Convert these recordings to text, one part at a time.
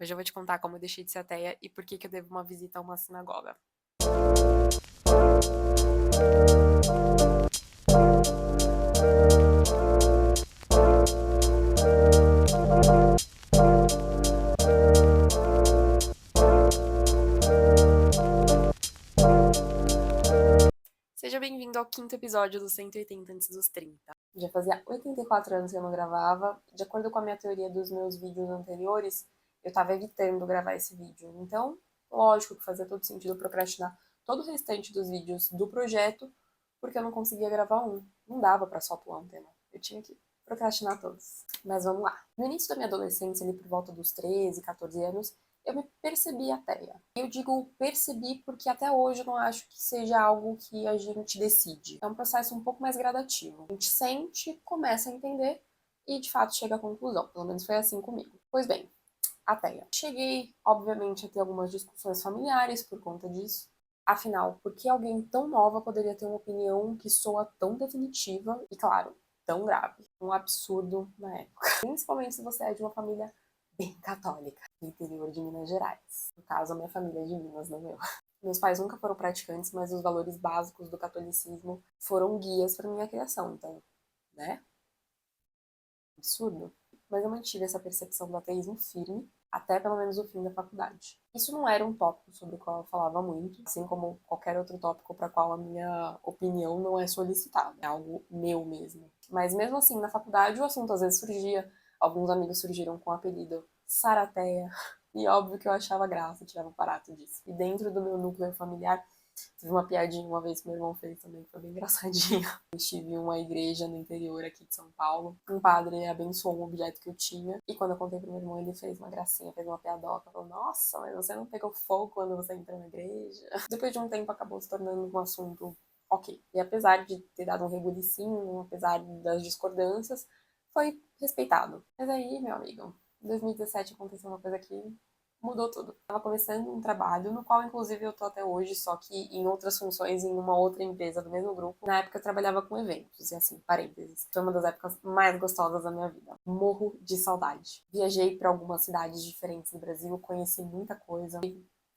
Hoje eu vou te contar como eu deixei de ser ateia e por que eu devo uma visita a uma sinagoga. Seja bem-vindo ao quinto episódio dos 180 antes dos 30. Já fazia 84 anos que eu não gravava. De acordo com a minha teoria dos meus vídeos anteriores, eu tava evitando gravar esse vídeo. Então, lógico que fazia todo sentido procrastinar todo o restante dos vídeos do projeto, porque eu não conseguia gravar um. Não dava pra só pular um tema. Eu tinha que procrastinar todos. Mas vamos lá. No início da minha adolescência, ali por volta dos 13, 14 anos, eu me percebi ateia. Eu digo percebi porque até hoje eu não acho que seja algo que a gente decide. É um processo um pouco mais gradativo. A gente sente, começa a entender e de fato chega à conclusão. Pelo menos foi assim comigo. Pois bem, ateia. Cheguei, obviamente, a ter algumas discussões familiares por conta disso. Afinal, por que alguém tão nova poderia ter uma opinião que soa tão definitiva e, claro, tão grave? Um absurdo na época. Principalmente se você é de uma família bem católica, do interior de Minas Gerais. No caso, a minha família é de Minas, não eu. Meus pais nunca foram praticantes, mas os valores básicos do catolicismo foram guias para minha criação. Então, né? Absurdo. Mas eu mantive essa percepção do ateísmo firme até pelo menos o fim da faculdade. Isso não era um tópico sobre o qual eu falava muito, assim como qualquer outro tópico para qual a minha opinião não é solicitada, é algo meu mesmo. Mas mesmo assim, na faculdade o assunto às vezes surgia, alguns amigos surgiram com o apelido Sarateia, e óbvio que eu achava graça, tirava barato disso. E dentro do meu núcleo familiar, teve uma piadinha uma vez que meu irmão fez também, que foi bem engraçadinho. Eu estive em uma igreja no interior aqui de São Paulo. Um padre abençoou um objeto que eu tinha. E quando eu contei pro meu irmão, ele fez uma gracinha, fez uma piadoca. Falou, nossa, mas você não pegou fogo quando você entrou na igreja? Depois de um tempo, acabou se tornando um assunto ok. E apesar de ter dado um rebulicinho, apesar das discordâncias, foi respeitado. Mas aí, meu amigo, em 2017 aconteceu uma coisa que mudou tudo. Estava começando um trabalho, no qual inclusive eu tô até hoje, só que em outras funções, em uma outra empresa do mesmo grupo. Na época eu trabalhava com eventos, e assim, parênteses. Foi uma das épocas mais gostosas da minha vida. Morro de saudade. Viajei para algumas cidades diferentes do Brasil, conheci muita coisa.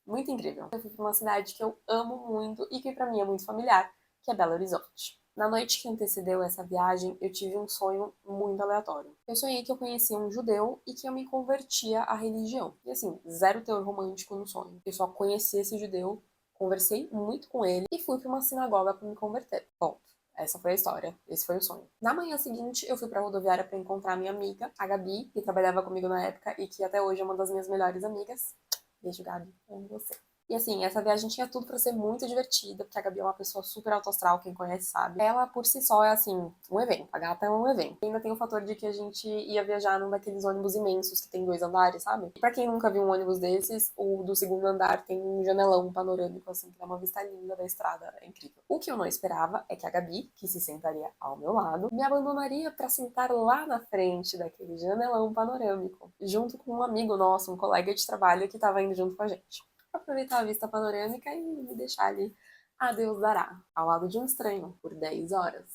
Muito incrível. Eu fui para uma cidade que eu amo muito e que para mim é muito familiar, que é Belo Horizonte. Na noite que antecedeu essa viagem, eu tive um sonho muito aleatório. Eu sonhei que eu conhecia um judeu e que eu me convertia à religião. E assim, zero teor romântico no sonho. Eu só conheci esse judeu, conversei muito com ele e fui para uma sinagoga para me converter. Ponto. Essa foi a história, esse foi o sonho. Na manhã seguinte, eu fui pra rodoviária para encontrar minha amiga, a Gabi, que trabalhava comigo na época e que até hoje é uma das minhas melhores amigas. Beijo, Gabi, amo você. E assim, essa viagem tinha tudo pra ser muito divertida, porque a Gabi é uma pessoa super alto astral, quem conhece sabe. Ela, por si só, é assim, um evento. A gata é um evento. E ainda tem o fator de que a gente ia viajar num daqueles ônibus imensos que tem 2 andares, sabe? E pra quem nunca viu um ônibus desses, o do segundo andar tem um janelão panorâmico, assim, que dá uma vista linda da estrada. É incrível. O que eu não esperava é que a Gabi, que se sentaria ao meu lado, me abandonaria pra sentar lá na frente daquele janelão panorâmico, junto com um amigo nosso, um colega de trabalho que tava indo junto com a gente. Aproveitar a vista panorâmica e me deixar ali a Deus dará, ao lado de um estranho, por 10 horas.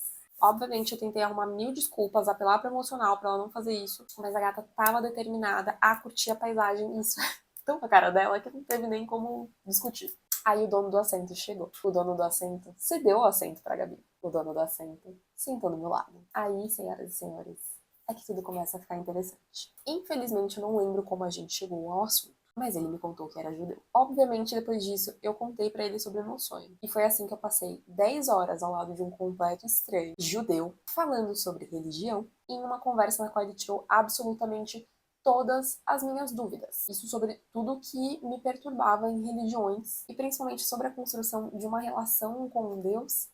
Obviamente eu tentei arrumar mil desculpas, apelar para emocional para ela não fazer isso, mas a gata tava determinada a curtir a paisagem, e isso é tão a cara dela que não teve nem como discutir. Aí o dono do assento chegou. O dono do assento cedeu o assento para Gabi. O dono do assento sentou do meu lado. Aí, senhoras e senhores, é que tudo começa a ficar interessante. Infelizmente eu não lembro como a gente chegou ao assunto, mas ele me contou que era judeu. Obviamente, depois disso, eu contei pra ele sobre o meu sonho. E foi assim que eu passei 10 horas ao lado de um completo estranho, judeu, falando sobre religião, em uma conversa na qual ele tirou absolutamente todas as minhas dúvidas. Isso sobre tudo que me perturbava em religiões, e principalmente sobre a construção de uma relação com Deus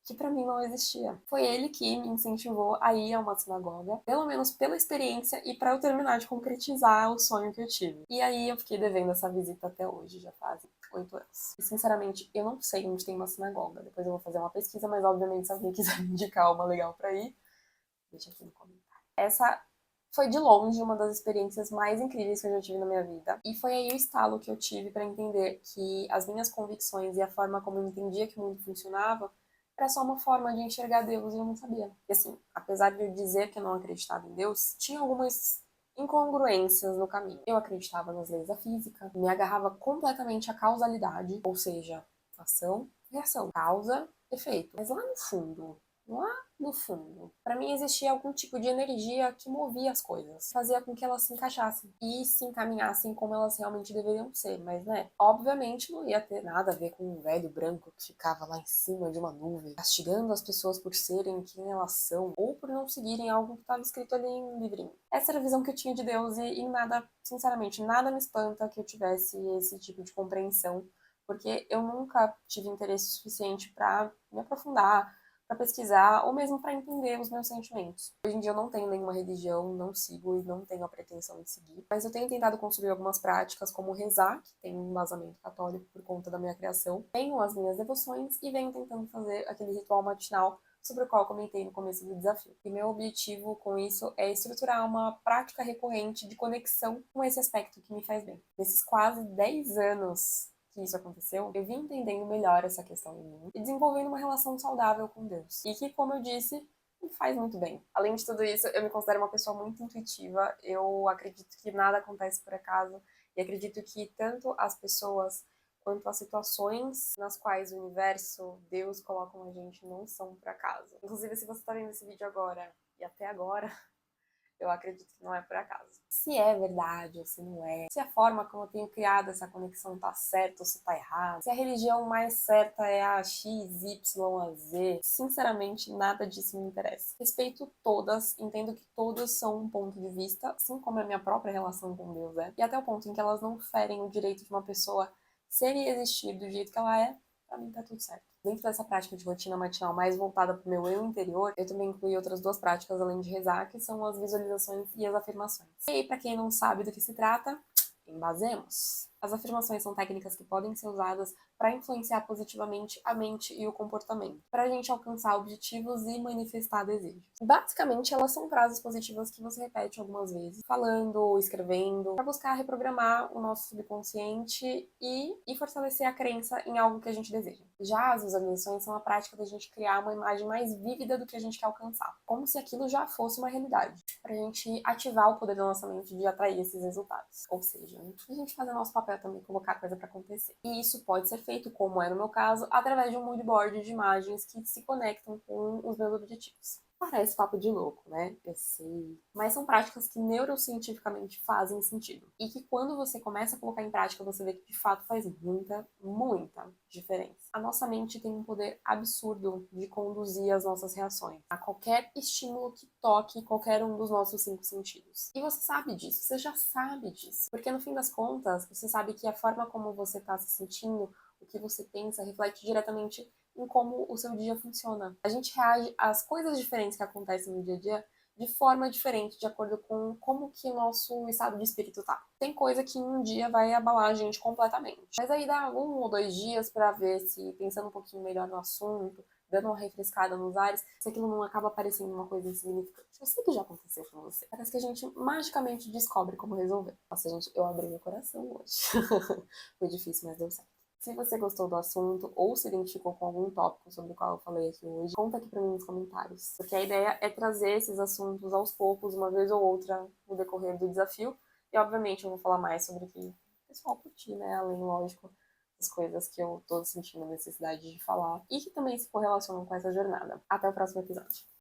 que pra mim não existia. Foi ele que me incentivou a ir a uma sinagoga, pelo menos pela experiência e pra eu terminar de concretizar o sonho que eu tive. E aí eu fiquei devendo essa visita até hoje, já faz 8 anos. E sinceramente, eu não sei onde tem uma sinagoga. Depois eu vou fazer uma pesquisa, mas obviamente se alguém quiser me indicar uma legal pra ir, deixa aqui no comentário. Essa foi de longe uma das experiências mais incríveis que eu já tive na minha vida. E foi aí o estalo que eu tive para entender que as minhas convicções e a forma como eu entendia que o mundo funcionava era só uma forma de enxergar Deus e eu não sabia. E assim, apesar de eu dizer que eu não acreditava em Deus, tinha algumas incongruências no caminho. Eu acreditava nas leis da física, me agarrava completamente à causalidade, ou seja, ação, reação, causa, efeito. Mas lá no fundo, para mim existia algum tipo de energia que movia as coisas, fazia com que elas se encaixassem e se encaminhassem como elas realmente deveriam ser, mas né, obviamente não ia ter nada a ver com um velho branco que ficava lá em cima de uma nuvem, castigando as pessoas por serem quem elas são ou por não seguirem algo que estava escrito ali em um livrinho. Essa era a visão que eu tinha de Deus e nada, sinceramente, nada me espanta que eu tivesse esse tipo de compreensão, porque eu nunca tive interesse suficiente para me aprofundar, para pesquisar ou mesmo para entender os meus sentimentos. Hoje em dia eu não tenho nenhuma religião, não sigo e não tenho a pretensão de seguir, mas eu tenho tentado construir algumas práticas como rezar, que tem um embasamento católico por conta da minha criação, tenho as minhas devoções e venho tentando fazer aquele ritual matinal sobre o qual eu comentei no começo do desafio. E meu objetivo com isso é estruturar uma prática recorrente de conexão com esse aspecto que me faz bem. Nesses quase 10 anos que isso aconteceu, eu vim entendendo melhor essa questão em mim e desenvolvendo uma relação saudável com Deus. E que, como eu disse, me faz muito bem. Além de tudo isso, eu me considero uma pessoa muito intuitiva, eu acredito que nada acontece por acaso e acredito que tanto as pessoas quanto as situações nas quais o universo, Deus colocam a gente não são por acaso. Inclusive, se você está vendo esse vídeo agora e até agora, eu acredito que não é por acaso. Se é verdade ou se não é, se a forma como eu tenho criado essa conexão tá certa ou se tá errada, se a religião mais certa é a X, Y, a Z, sinceramente nada disso me interessa. Respeito todas, entendo que todas são um ponto de vista, assim como a minha própria relação com Deus é, e até o ponto em que elas não ferem o direito de uma pessoa ser e existir do jeito que ela é, pra mim tá tudo certo. Dentro dessa prática de rotina matinal mais voltada para o meu eu interior, eu também incluí outras duas práticas além de rezar, que são as visualizações e as afirmações. E aí, para quem não sabe do que se trata, embasemos. As afirmações são técnicas que podem ser usadas para influenciar positivamente a mente e o comportamento, para a gente alcançar objetivos e manifestar desejos. Basicamente, elas são frases positivas que você repete algumas vezes, falando ou escrevendo, para buscar reprogramar o nosso subconsciente e fortalecer a crença em algo que a gente deseja. Já as visualizações são a prática da gente criar uma imagem mais vívida do que a gente quer alcançar, como se aquilo já fosse uma realidade, para a gente ativar o poder da nossa mente de atrair esses resultados. Ou seja, a gente fazer nosso papel também, colocar coisa para acontecer. E isso pode ser feito, como é no meu caso, através de um mood board de imagens que se conectam com os meus objetivos. Parece papo de louco, né? Eu sei. Mas são práticas que neurocientificamente fazem sentido. E que quando você começa a colocar em prática, você vê que de fato faz muita diferença. A nossa mente tem um poder absurdo de conduzir as nossas reações a qualquer estímulo que toque qualquer um dos nossos 5 sentidos. E você sabe disso, você já sabe disso. Porque no fim das contas, você sabe que a forma como você está se sentindo, o que você pensa, reflete diretamente em como o seu dia funciona. A gente reage às coisas diferentes que acontecem no dia a dia de forma diferente, de acordo com como que o nosso estado de espírito tá. Tem coisa que em um dia vai abalar a gente completamente. Mas aí dá 1 ou 2 dias para ver se, pensando um pouquinho melhor no assunto, dando uma refrescada nos ares, se aquilo não acaba parecendo uma coisa insignificante. Eu sei que já aconteceu com você. Parece que a gente magicamente descobre como resolver. Nossa, gente, eu abri meu coração hoje. Foi difícil, mas deu certo. Se você gostou do assunto ou se identificou com algum tópico sobre o qual eu falei aqui hoje, conta aqui pra mim nos comentários. Porque a ideia é trazer esses assuntos aos poucos, uma vez ou outra, no decorrer do desafio. E, obviamente, eu vou falar mais sobre o que o pessoal curtir, né? Além, lógico, das coisas que eu tô sentindo necessidade de falar e que também se correlacionam com essa jornada. Até o próximo episódio.